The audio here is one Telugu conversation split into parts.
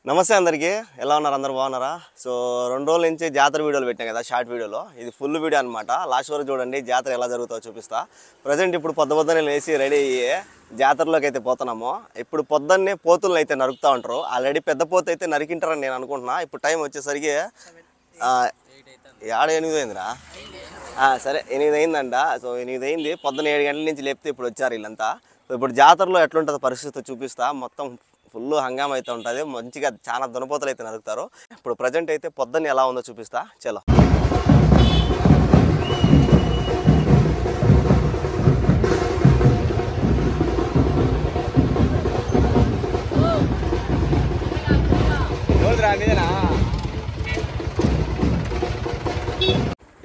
నమస్తే అందరికీ ఎలా ఉన్నారు అందరూ బాగున్నారా సో 2 రోజుల నుంచి జాతర వీడియోలు పెట్టాం కదా షార్ట్ వీడియోలో ఇది ఫుల్ వీడియో అన్నమాట లాస్ట్ వరకు చూడండి జాతర ఎలా జరుగుతుందో చూపిస్తా ప్రజెంట్ ఇప్పుడు పొద్దున్నే లేచి రెడీ అయ్యి జాతరలోకి అయితే పోతున్నాము ఇప్పుడు పొద్దున్నే పోతులను అయితే నరుకుతా ఉంటారు ఆల్రెడీ పెద్ద పోతు అయితే నరికింటారని నేను అనుకుంటున్నా ఇప్పుడు టైం వచ్చేసరికి 8 అయిందిరా సరే 8 అయిందంట సో 8 అయింది పొద్దున్న 7 గంటల నుంచి లేపితే ఇప్పుడు వచ్చారు వీళ్ళంతా సో ఇప్పుడు జాతరలో ఎట్లుంటుందో పరిస్థితి చూపిస్తా మొత్తం ఫుల్ హంగామా అయితే ఉంటుంది మంచిగా చాలా దునపోతలు అయితే నరుకుతారు ఇప్పుడు ప్రజెంట్ అయితే పొద్దున్న ఎలా ఉందో చూపిస్తా చలో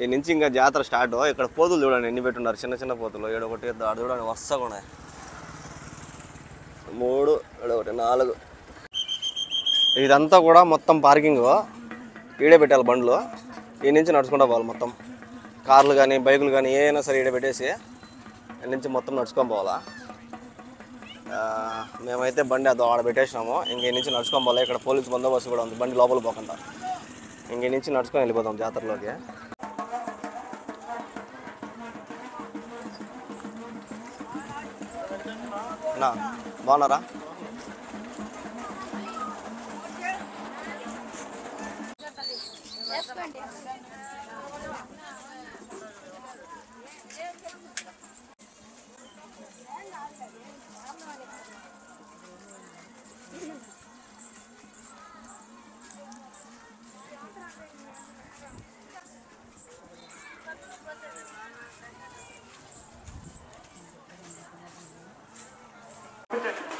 ఈ నుంచి ఇంకా జాతర స్టార్ట్ ఇక్కడ పోతులు చూడండి ఎన్ని పెట్టున్నారు చిన్న చిన్న పోతులు ఏడొకటి ఆడు చూడండి వరుసగా ఉన్నాయి 3 1 4 ఇదంతా కూడా మొత్తం పార్కింగ్ ఈడే పెట్టాలి బండ్లు ఈ నుంచి నడుచుకుంటూ పోవాలి మొత్తం కార్లు కానీ బైకులు కానీ ఏమైనా సరే ఈడే పెట్టేసి ఈ నుంచి మొత్తం నడుచుకొని పోవాలా మేమైతే బండి అది ఆడ పెట్టేసినాము ఇంక నుంచి నడుచుకొని పోవాలి ఇక్కడ పోలీసు బందోబస్తు కూడా ఉంది బండి లోపల పోకుండా ఇంక నుంచి నడుచుకొని వెళ్ళిపోతాం జాతరలోకి నా బాగున్నారా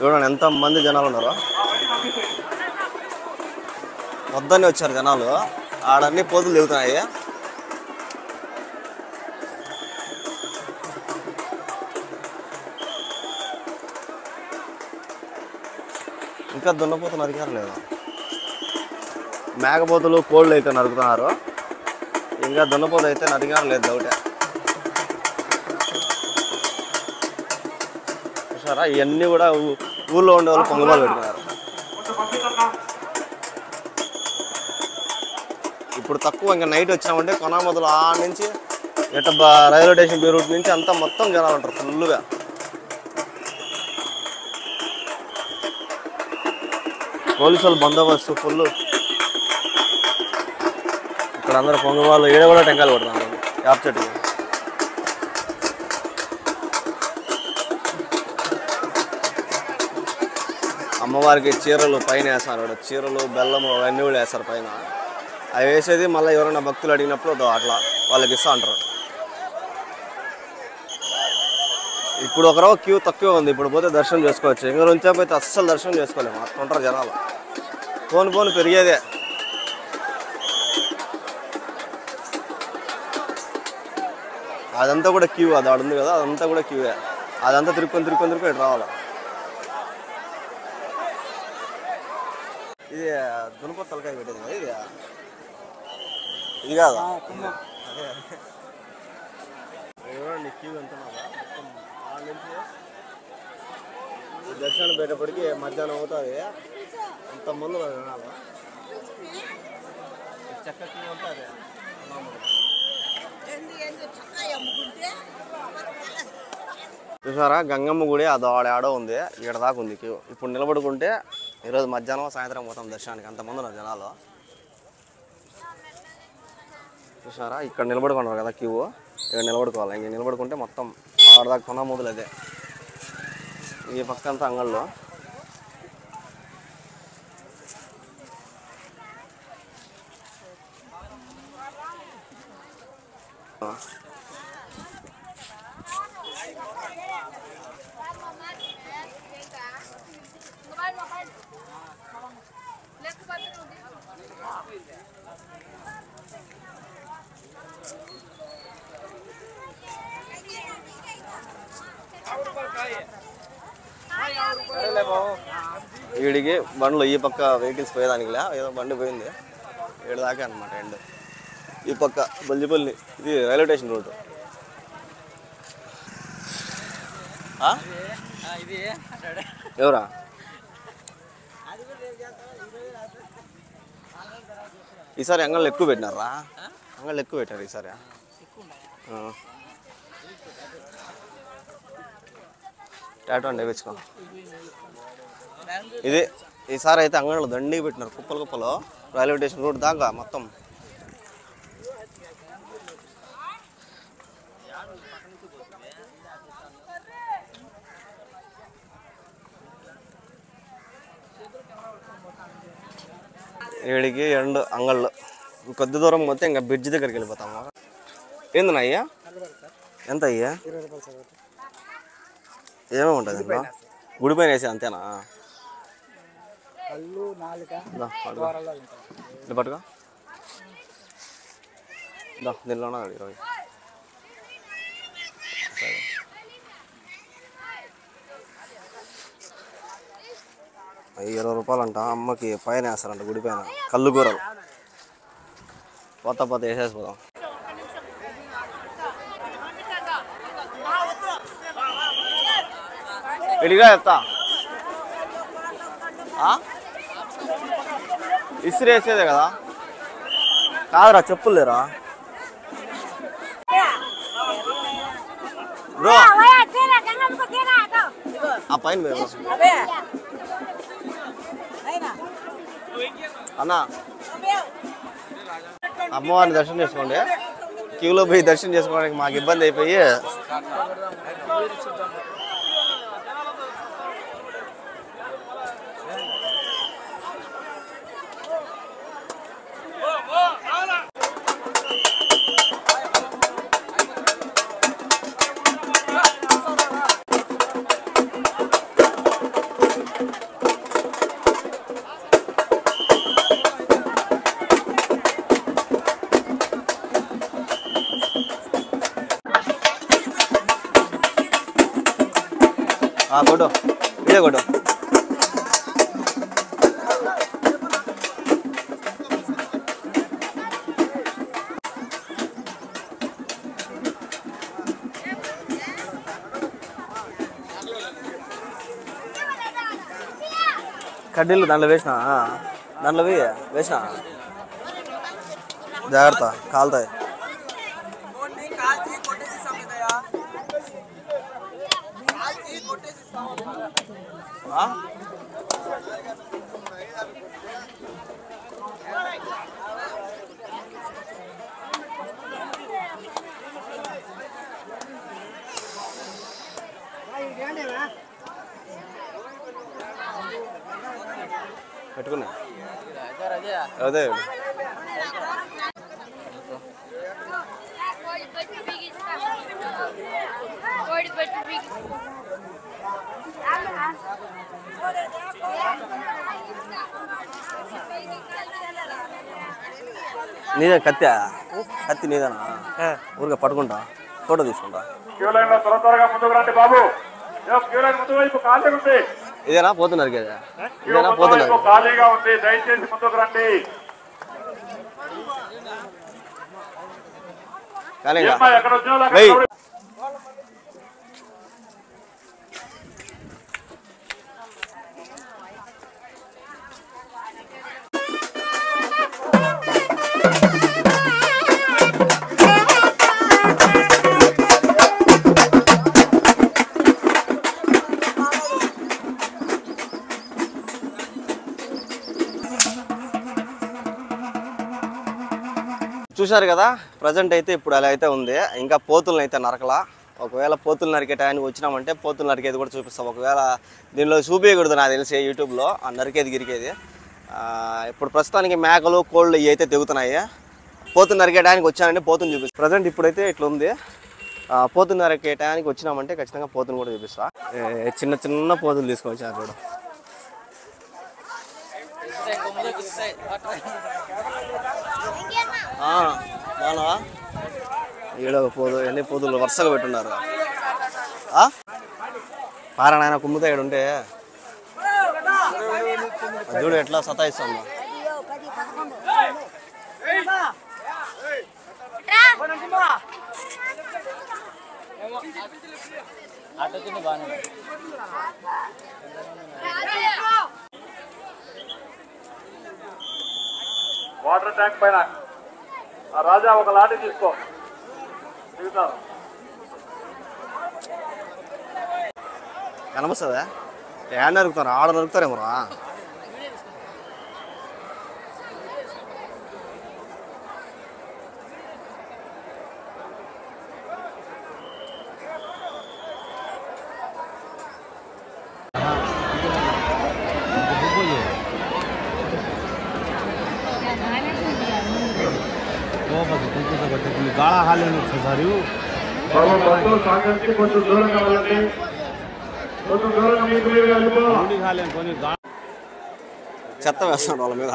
చూడండి ఎంత మంది జనాలు ఉన్నారో పొద్దున్నే వచ్చారు జనాలు ఆడన్నీ పోతులు దిగుతున్నాయి ఇంకా దున్నపోతు నరికారు లేదు మేకపోతులు కోళ్ళు అయితే నరుకుతున్నారు ఇంకా దున్నపోతు అయితే నరికారు లేదు డౌటే చూసారా ఇవన్నీ కూడా ఊళ్ళో ఉండే వాళ్ళు పొంగమాలు పెడుతున్నారు ఇప్పుడు తక్కువ ఇంకా నైట్ వచ్చినామంటే కొనామొదలు ఆ నుంచి ఎట్ట రైల్వే స్టేషన్ బీ రూట్ నుంచి అంతా మొత్తం జనాలు ఉంటారు ఫుల్గా పోలీసు వాళ్ళు బందోబస్తు ఫుల్ ఇక్కడ అందరూ పొంగమాలు ఈడ కూడా టెంకాయలు కొడుతున్నారు యాప్ చెట్టుకి అమ్మవారికి చీరలు పైన వేస్తారు చీరలు బెల్లము అవన్నీ కూడా వేస్తారు పైన అవి వేసేది మళ్ళీ ఎవరైనా భక్తులు అడిగినప్పుడు అట్లా వాళ్ళకి ఇస్తా అంటారు ఇప్పుడు ఒకరో క్యూ తక్కువ ఉంది ఇప్పుడు పోతే దర్శనం చేసుకోవచ్చు ఇంకా ఉంచకపోతే అస్సలు దర్శనం చేసుకోలేము అట్లా ఉంటారు జనాలు పోను పెరిగేదే అదంతా కూడా క్యూ అది ఆడుంది కదా అదంతా కూడా క్యూవే అదంతా తిరుక్కొని ఇటు రావాలి ఇది దునపోతు తలకాయ పెట్టేది కదా ఇది కాదా చూడండి క్యూ ఎంత మొత్తం ఆ నుంచి దర్శనం పెట్టేప్పటికి మధ్యాహ్నం అవుతుంది ఎంతమంది జనాలు చక్క క్యూ ఉంటుంది చూసారా గంగమ్మ గుడి అది ఆడో ఉంది ఇక్కడ దాకా ఉంది క్యూ ఇప్పుడు నిలబడుకుంటే ఈరోజు మధ్యాహ్నం సాయంత్రం పోతాం దర్శనానికి అంతమంది ఉన్నారు జనాలు చూసారా ఇక్కడ నిలబడుకున్నారు కదా క్యూ ఇక్కడ నిలబడుకోవాలి ఇంక నిలబడుకుంటే మొత్తం ఆడదాకా కొన మొదలు అదే ఈ పక్క అంతా అంగళ్ళు వీడికి బండ్లు ఈ పక్క వెహికల్స్ పోయేదానికిలే ఏదో బండి పోయింది ఏడు దాకా అనమాట ఎండ్ ఈ పక్క బల్జిపల్లి ఇది రైల్వే స్టేషన్ రోడ్డు ఎవరా ఈసారి అంగళ్ళు ఎక్కువ పెట్టినారా? అంగళ్ళు ఎక్కువ పెట్టారు ఈసారి. టాటో అండి వేయించుకో. ఇది ఈసారి అయితే అంగళ్ళు దండిగా పెట్టినారు, కుప్పలు కుప్పలు. రైల్వే స్టేషన్ రోడ్ దాకా మొత్తం. ఏడికి 2 అంగళ్ళు. కొద్ది దూరం పోతే ఇంకా బ్రిడ్జ్ దగ్గరికి వెళ్ళిపోతాము. ఏందన్నా అయ్యా? ఎంత అయ్యా? ఏమేమి ఉంటుంది ఇంట్లో? గుడి పైన వేసి అంతేనా? పట్టుగా దీనిలోనా 20 రూపాయలు అంట. అమ్మకి పైన వేస్తారంట గుడి పైన కళ్ళు కూరలు. పోత వేసేసిపోదాం. ఇడిగా ఎత్తా ఇసిరి వేసేదే కదా? కాదురా, చెప్పులు లేరా బ్రో? ఆ పైన అన్నా అమ్మవారిని దర్శనం చేసుకోండి. క్యూలో పోయి దర్శనం చేసుకోవడానికి మాకు ఇబ్బంది అయిపోయి కొట్టు, ఇదే కొట్టు. కడ్డీలు దాంట్లో వేసిన, దాంట్లో వేసిన జాగ్రత్త కాలుతాయి. పెట్టుకున్నా అదే నీదే కత్తి నీదేనా? ఊరిగా పట్టుకుంటా, ఫోటో తీసుకుంటా. ఇదేనా పోతున్నారు కదా? ఇదేనా పోతున్నారు? కానీ చూశారు కదా, ప్రజెంట్ అయితే ఇప్పుడు అలా అయితే ఉంది. ఇంకా పోతులను అయితే నరకలా. ఒకవేళ పోతులు నరికే టైంకి వచ్చినామంటే పోతులు నరికేది కూడా చూపిస్తాం. ఒకవేళ దీనిలో చూపించకూడదు నాకు తెలిసి యూట్యూబ్లో ఆ నరికేది గిరికేది. ఇప్పుడు ప్రస్తుతానికి మేకలు కోళ్ళు ఇవి అయితే తెగుతున్నాయి. పోతులు నరికే టైంకి వచ్చానంటే పోతుని చూపిస్తాను. ప్రజెంట్ ఇప్పుడైతే ఇట్లా ఉంది. పోతులు నరికే టైంకి వచ్చినామంటే ఖచ్చితంగా పోతుని కూడా చూపిస్తా. చిన్న చిన్న పోతులు తీసుకొచ్చారు చూడు. బాగా ఏడవ పోదు, ఎన్ని పోతులు వరుసగా పెట్టున్నారు. పారాయణ కుమ్ముతా ఏడుంటే చూడు ఎట్లా సతాయిస్తాను. వాటర్ ట్యాంక్ పైన రాజా ఒక లాఠీ తీసుకో దిగుతారు. కనిపిస్తుందా ఏడ నరుకుతారు ఆడ నరుకుతారేమోరా गाड़ा हाल सारी కొంచెం దూరంగా వెళ్ళండి. కొంచెం దూరంగా మీకు మీరు వెళ్ళిపో. చెత్త వేస్తాడు వాళ్ళ మీద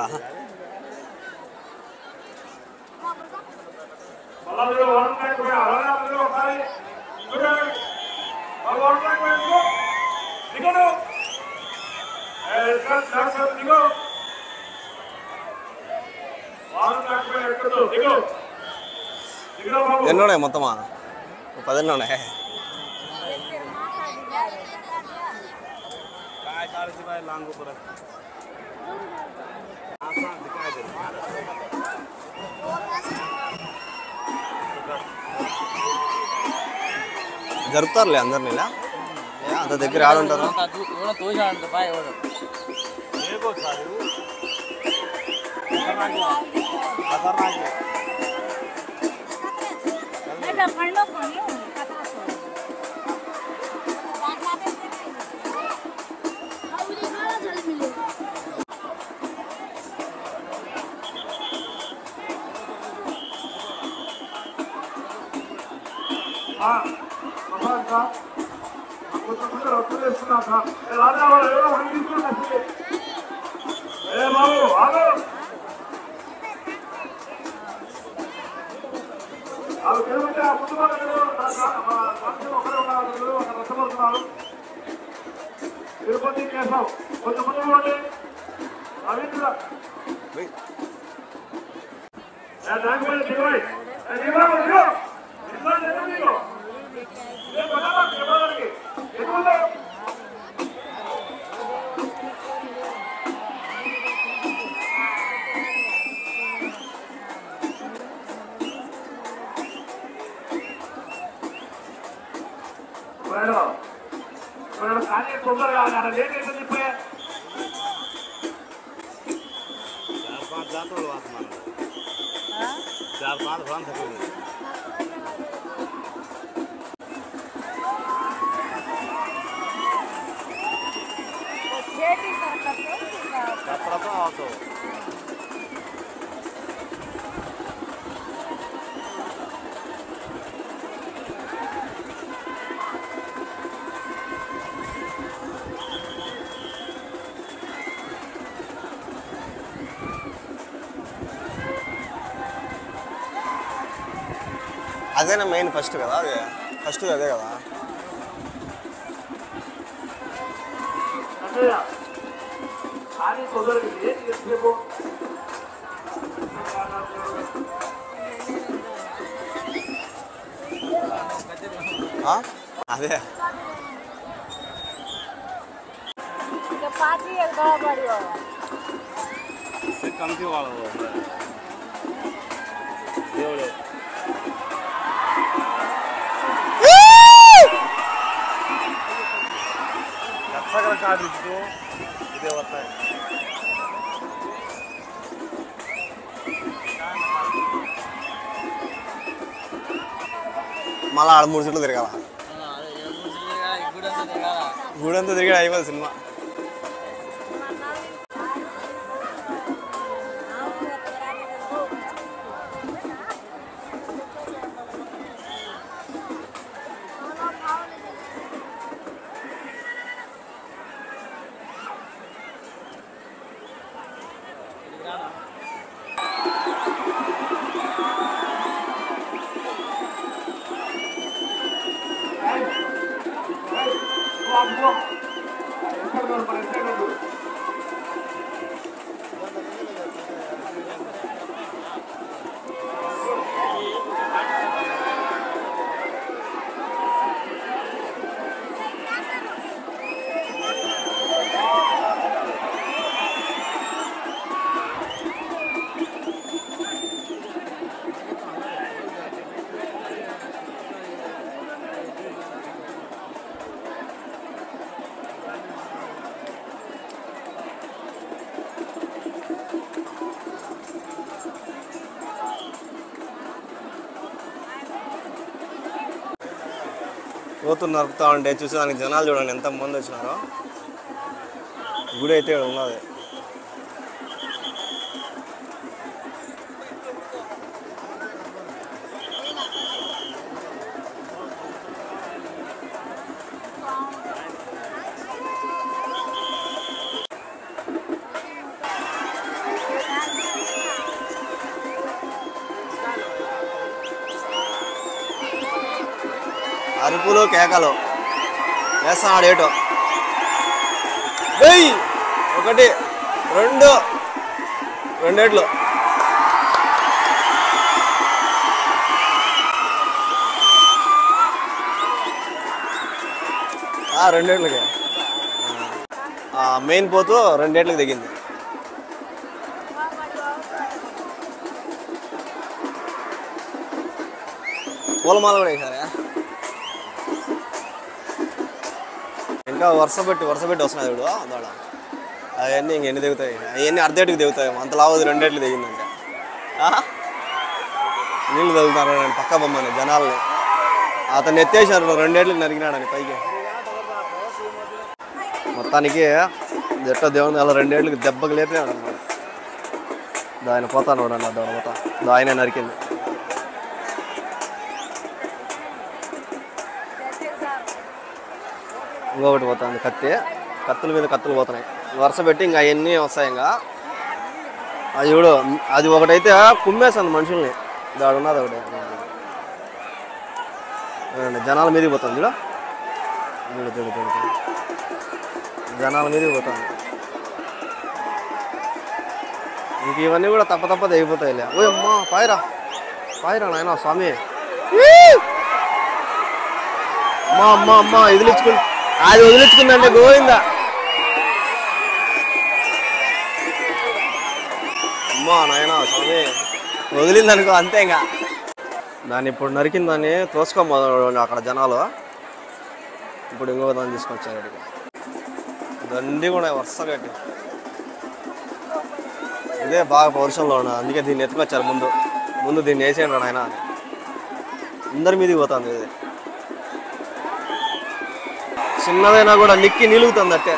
ఎన్ని ఉన్నాయి మొత్తమా 10 ఉన్నాయి జరుపుతారులే అందరినీ ఇలా అంత దగ్గర ఆడుంటారు తిరుపతి కేశవ్ కొంచెం ముందు పోండి. రవీంద్ర కానీ తొందరగా లేట్ అయితే చెప్పే 4-5 जातों बात मान 4-5 फ्रांस के कपड़ा तो आओ అదేనా మెయిన్ ఫస్ట్ కదా అదే ఫస్ట్ అదే కదా అదే कमती वाला सगळं काढतो देवता మళ్ళీ ఆడ 3 చుట్లు తిరగాల గూడంతా తిరిగాడు అయిపోయింది సినిమా కోతులు నరుకుతా ఉంటే చూసేదానికి జనాలు చూడండి ఎంత మంది వచ్చినారో. గుడి అయితే ఉన్నది. అరుపులు కేకలు వేస్తున్నాడు ఏటో. ఒకటి రెండేట్లు. రెండేట్లకి మెయిన్ పోతూ రెండేట్లకి దిగింది. పూలమాల కూడా వేసారా? ఇంకా వరుస పెట్టి వస్తున్నాయి చూడు దాడ. అవన్నీ ఇంకెన్ని దిగుతాయి? అవన్నీ అర్ధేటికి దిగుతాయి. అంత లావు రెండేట్లు దిగిందంటే నీళ్ళు తగులుతారు పక్క బొమ్మని జనాల్ని. అతను ఎత్తేసారు రెండేట్లకి నరికినాడని పైకి. మొత్తానికి జట్ట దేవుని అలా రెండేళ్ళకి దెబ్బకి లేపినాడు అన్నమాట. దాని పోతాను చూడండి దొడ పోతా. ఆయనే నరికింది. ఇంకొకటి పోతుంది కత్తుల మీద కత్తులు పోతున్నాయి. వరుస పెట్టి ఇంకా అవన్నీ వస్తాయి. ఇంకా అది చూడు, అది ఒకటైతే కుమ్మేస్తుంది మనుషుల్ని. దాడు ఉన్నది ఒకటి జనాల మీదకి పోతుంది. చూడు జనాల మీదకి పోతుంది. ఇంక ఇవన్నీ కూడా తప్ప తెగిపోతాయిలే. ఓ అమ్మా పాయిరా నాయన స్వామి. అమ్మా అది వదిలించుకుందంటే గోవిందా. అమ్మా నాయన స్వామి వదిలిందనుకో అంతే. ఇంకా దాన్ని ఇప్పుడు నరికిందని తోసుకోమోదు అక్కడ జనాలు. ఇప్పుడు ఇంకో దాన్ని తీసుకొచ్చారు అడిగి. దండి కూడా వరుస కట్టి ఇదే బాగా పౌరుషంలో ఉన్నది. అందుకే దీన్ని ఎత్తుకొచ్చారు. ముందు దీన్ని వేసేయండి ఆయన అని. అందరి మీదకి పోతుంది. ఇది చిన్నదైనా కూడా నిక్కి నిలుగుతుంది అట్టే.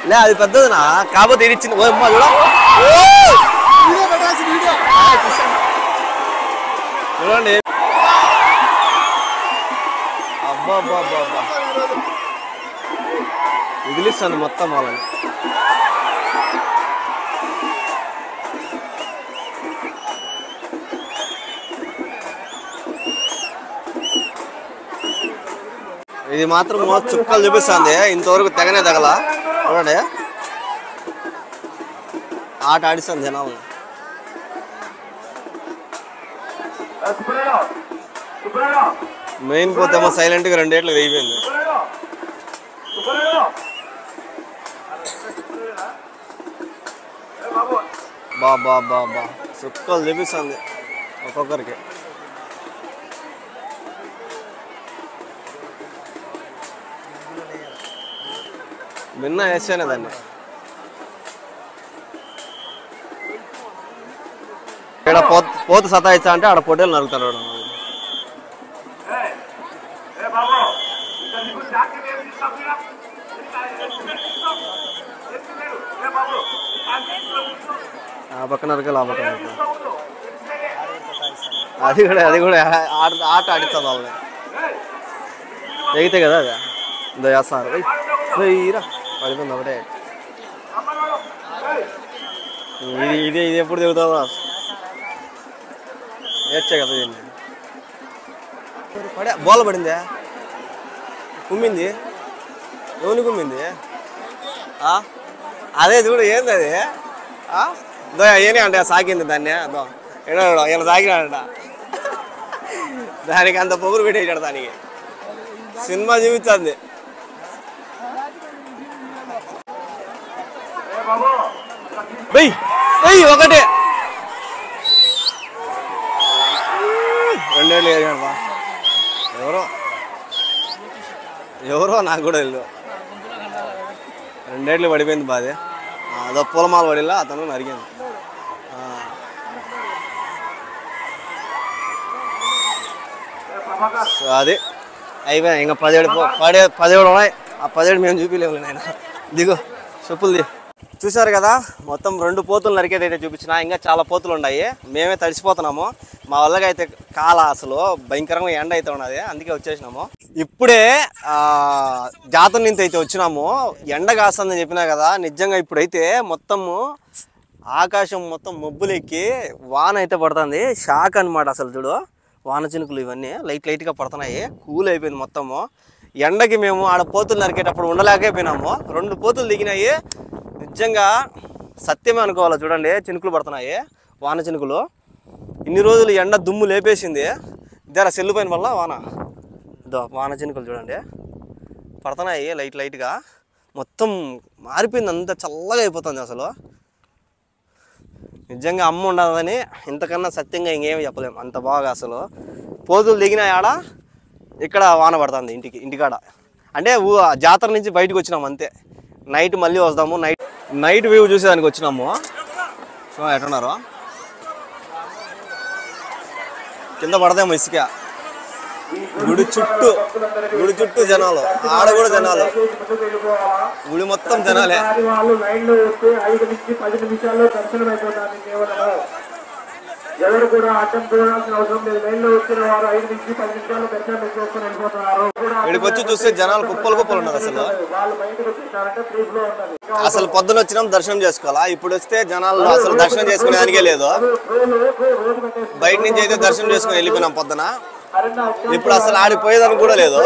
లే అది పెద్దదినా కాకపోతే ఇది ఇచ్చింది. ఓ అమ్మ చూడండి. అబ్బా వదిలిస్తాను మొత్తం వాళ్ళని. ఇది మాత్రం చుక్కలు చూపిస్తుంది. ఇంతవరకు తెగనే తెగల. చూడండి ఆట ఆడిస్తుంది జనాలు. మెయిన్ పోతేమో సైలెంట్గా రెండేట్లు వేయిపోయింది. బా చుక్కలు చూపిస్తుంది ఒక్కొక్కరికి. నిన్న వేసానే దాన్ని. ఇక్కడ పోతు సతాయిస్తా అంటే ఆడ పొట్టేలు నరుగుతాడు. ఆ పక్క నరకలు ఆ పక్క నరకలు. అది కూడా ఆట ఆడిస్తుంది వాళ్ళని. తెగితే కదా అది ఇందో చేస్తున్నారు. రా పడిపోయింది ఒకటే. ఇది ఎప్పుడు దిగుతుందో ఏడ్చే కదా. దీన్ని బోల పడిందే. కుమ్మింది. ఎవరిని కుమ్మింది? అదే చూడు ఏంది అది. ఏనే అంటే సాకింది దాన్ని. అదో ఇలా సాకినాడంట. దానికి అంత పొగురు పెట్టేసాడు. దానికి సినిమా చూపించింది. ఒకటే రెండేళ్ళు వేసాడు బా. ఎవరో నాకు కూడా వెళ్ళు. రెండేళ్ళు పడిపోయింది బాధే. అదో పూలమాల పడిలా అతను నరిగింది. సో అది అయిపోయినాయి ఇంకా 17 ఉన్నాయి. ఆ 17 మేము చూపించలేము నేను. దిగు చెప్పులు ది. చూసారు కదా మొత్తం 2 పోతులు నరికేది అయితే చూపించిన. ఇంకా చాలా పోతులు ఉన్నాయి. మేమే తడిసిపోతున్నాము. మా వాళ్ళకి అయితే అసలు భయంకరంగా ఎండ అయితే ఉన్నది, అందుకే వచ్చేసినాము. ఇప్పుడే జాతర నుంచి అయితే వచ్చినాము. ఎండ కాస్తుందని చెప్పినా కదా, నిజంగా ఇప్పుడైతే మొత్తము ఆకాశం మొత్తం మబ్బులెక్కి వాన అయితే పడుతుంది. షాక్ అనమాట అసలు. చూడు వాన చినుకులు ఇవన్నీ లైట్గా పడుతున్నాయి. కూల్ అయిపోయింది మొత్తము. ఎండకి మేము ఆడ పోతులు నరికేటప్పుడు ఉండలేకపోయినాము. 2 పోతులు దిగినాయి. నిజంగా సత్యమే అనుకోవాలి. చూడండి చినుకులు పడుతున్నాయి, వాన చినుకులు. ఇన్ని రోజులు ఎండ దుమ్ము లేపేసింది. ఇద్దరు సెల్లు పైన వల్ల వాన చినుకులు చూడండి పడుతున్నాయి లైట్గా. మొత్తం మారిపోయింది, అంత చల్లగా అయిపోతుంది అసలు. నిజంగా అమ్మ ఉండదని ఇంతకన్నా సత్యంగా ఇంకేమి చెప్పలేము. అంత బాగా అసలు పోతులు దిగిన ఆడ ఇక్కడ వాన పడుతుంది ఇంటికాడ. అంటే జాతర నుంచి బయటకు వచ్చినాము అంతే. నైట్ మళ్ళీ వస్తాము. నైట్ వ్యూ చూసేదానికి వచ్చినాము. సో ఎట్టున్నారు కింద పడదేమో ఇసుక. గుడి చుట్టూ జనాలు, ఆడ కూడా జనాలు, గుడి మొత్తం జనాలే. ఎవరు కూడా అడ్డం చూడాల్సిన అవసరం లేదు. లైన్లో వచ్చిన వారు 5 నుంచి 10 నిమిషాలు దర్శనం చేసుకొని వెళ్ళిపోతున్నారు. ఇక్కడికి వచ్చి చూస్తే జనాలు కుప్పలు ఉన్నారు అసలు. వాళ్ళు బయటకు వచ్చేసారంటే ఫ్రీ ఫ్లో ఉంటుంది. అసలు పొద్దున వచ్చినాం దర్శనం చేసుకోవాలా, ఇప్పుడు వస్తే జనాలు అసలు దర్శనం చేసుకునేదానికే లేదు. బయట నుంచి అయితే దర్శనం చేసుకుని వెళ్ళిపోయినాం పొద్దున. ఇప్పుడు అసలు ఆడిపోయేదానికి కూడా లేదు.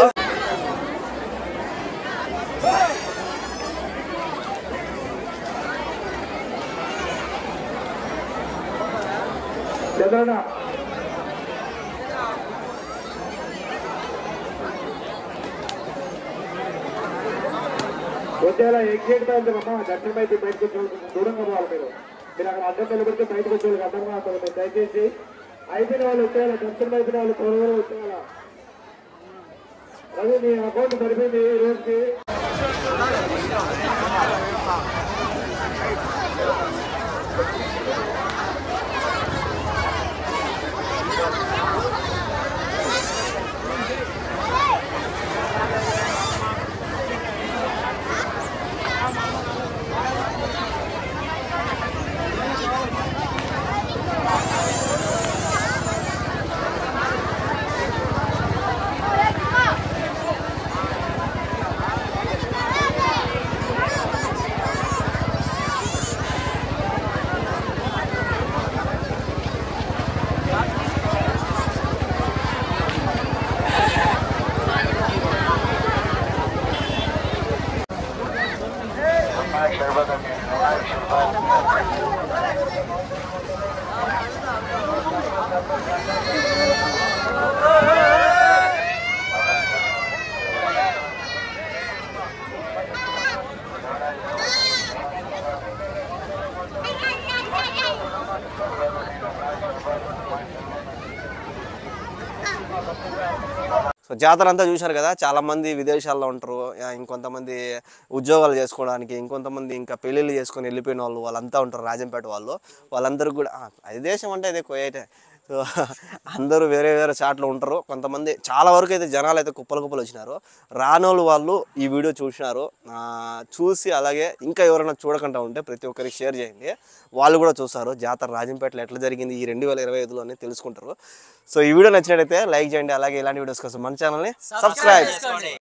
వచ్చేలా ఎగ్జిట్ గా ఉందమ్మా. దర్శనం అయితే బయటకు దూరంగా పోవాలి. మీరు అక్కడ అడ్డం నిలబడితే బయటకు వచ్చే వాళ్ళకి అడ్డంగా ఉంటుంది. దయచేసి అయిపోయిన వాళ్ళు వచ్చేయాలి. దర్శనం అయిపోయిన వాళ్ళు త్వరగా వచ్చేయాల. రవి మీ అకౌంట్ సరిపోయింది ఈ రోజుకి. సో జాతర అంతా చూశారు కదా. చాలామంది విదేశాల్లో ఉంటారు, ఇంకొంతమంది ఉద్యోగాలు చేసుకోవడానికి, ఇంకొంతమంది ఇంకా పెళ్ళిళ్ళు చేసుకొని వెళ్ళిపోయిన వాళ్ళంతా ఉంటారు రాజంపేట వాళ్ళు. వాళ్ళందరూ కూడా అది దేశం అంటే ఇదే కోయటే. సో అందరూ వేరే చాట్లో ఉంటారు. కొంతమంది చాలా వరకు అయితే జనాలు అయితే కుప్పలు వచ్చినారు. రానోళ్ళు వాళ్ళు ఈ వీడియో చూసినారు. చూసి అలాగే ఇంకా ఎవరైనా చూడకుండా ఉంటే ప్రతి ఒక్కరికి షేర్ చేయండి. వాళ్ళు కూడా చూస్తారు జాతర రాజంపేటలో ఎట్లా జరిగింది ఈ 2025లోనే తెలుసుకుంటారు. సో ఈ వీడియో నచ్చినట్టయితే లైక్ చేయండి. అలాగే ఇలాంటి వీడియోస్ కోసం మన ఛానల్ని సబ్స్క్రైబ్.